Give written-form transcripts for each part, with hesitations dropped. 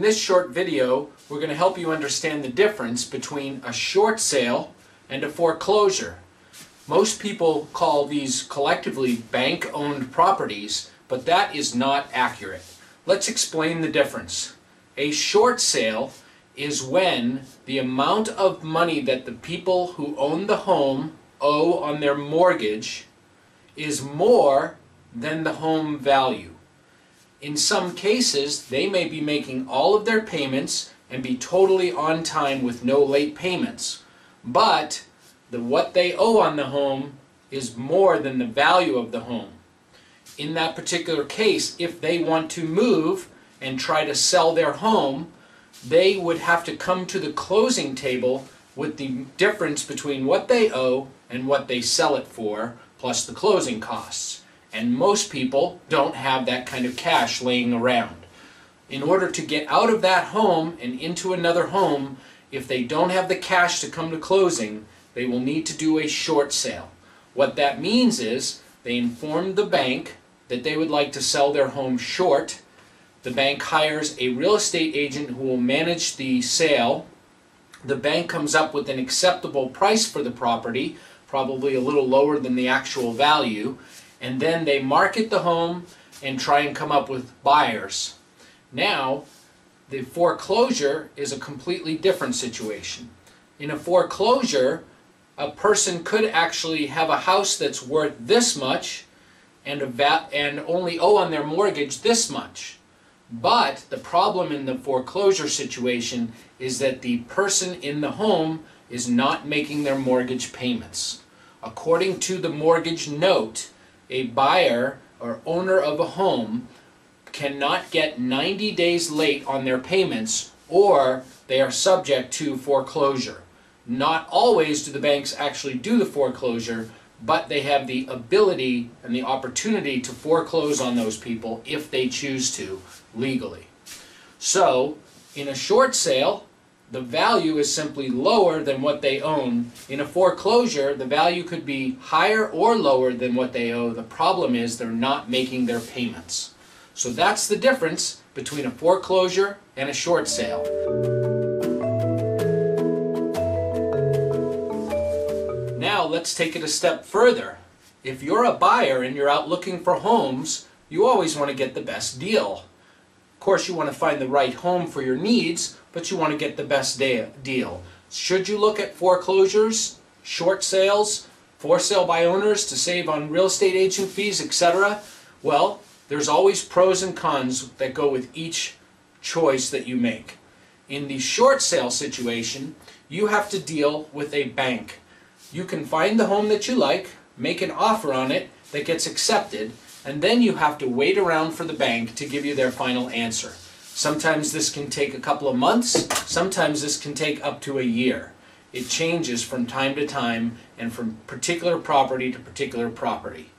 In this short video, we're going to help you understand the difference between a short sale and a foreclosure. Most people call these collectively bank-owned properties, but that is not accurate. Let's explain the difference. A short sale is when the amount of money that the people who own the home owe on their mortgage is more than the home value. In some cases, they may be making all of their payments and be totally on time with no late payments. But what they owe on the home is more than the value of the home. In that particular case, if they want to move and try to sell their home, they would have to come to the closing table with the difference between what they owe and what they sell it for, plus the closing costs. And most people don't have that kind of cash laying around. In order to get out of that home and into another home, if they don't have the cash to come to closing, they will need to do a short sale. What that means is they inform the bank that they would like to sell their home short. The bank hires a real estate agent who will manage the sale. The bank comes up with an acceptable price for the property, probably a little lower than the actual value, and then they market the home and try and come up with buyers. Now, the foreclosure is a completely different situation. In a foreclosure, a person could actually have a house that's worth this much and only owe on their mortgage this much. But the problem in the foreclosure situation is that the person in the home is not making their mortgage payments. According to the mortgage note, a buyer or owner of a home cannot get 90 days late on their payments, or they are subject to foreclosure. Not always do the banks actually do the foreclosure, but they have the ability and the opportunity to foreclose on those people if they choose to legally. So, in a short sale, the value is simply lower than what they own. In a foreclosure, the value could be higher or lower than what they owe. The problem is they're not making their payments. So that's the difference between a foreclosure and a short sale. Now let's take it a step further. If you're a buyer and you're out looking for homes, you always want to get the best deal. Of course, you want to find the right home for your needs, but you want to get the best deal. Should you look at foreclosures, short sales, for sale by owners to save on real estate agent fees, etc.? Well, there's always pros and cons that go with each choice that you make. In the short sale situation, you have to deal with a bank. You can find the home that you like, make an offer on it that gets accepted, and then you have to wait around for the bank to give you their final answer. Sometimes this can take a couple of months, sometimes this can take up to a year. It changes from time to time and from particular property to particular property.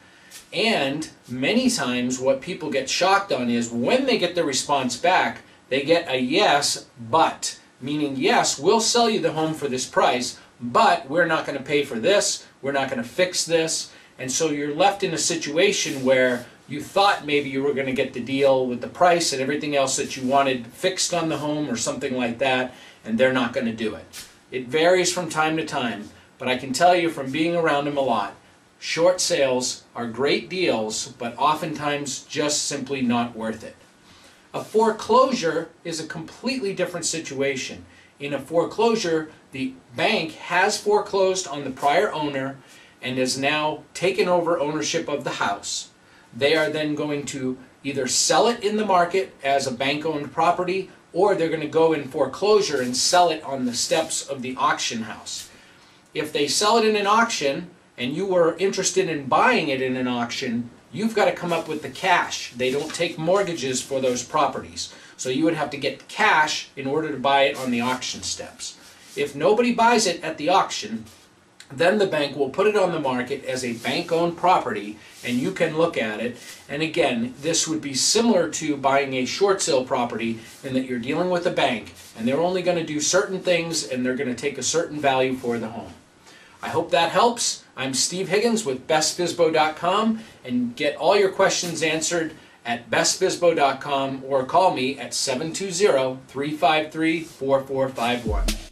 And many times what people get shocked on is when they get the response back, they get a yes, but. Meaning, yes, we'll sell you the home for this price, but we're not going to pay for this, we're not going to fix this. And so you're left in a situation where you thought maybe you were going to get the deal with the price and everything else that you wanted fixed on the home or something like that, and they're not going to do it. It varies from time to time, but I can tell you from being around them a lot, short sales are great deals, but oftentimes just simply not worth it. A foreclosure is a completely different situation. In a foreclosure, the bank has foreclosed on the prior owner and has now taken over ownership of the house. They are then going to either sell it in the market as a bank-owned property, or they're going to go in foreclosure and sell it on the steps of the auction house. If they sell it in an auction and you were interested in buying it in an auction, you've got to come up with the cash. They don't take mortgages for those properties. So you would have to get cash in order to buy it on the auction steps. If nobody buys it at the auction, then the bank will put it on the market as a bank-owned property and you can look at it. And again, this would be similar to buying a short sale property in that you're dealing with a bank and they're only going to do certain things and they're going to take a certain value for the home. I hope that helps. I'm Steve Higgins with bestfisbo.com, and get all your questions answered at bestfisbo.com or call me at 720-353-4451.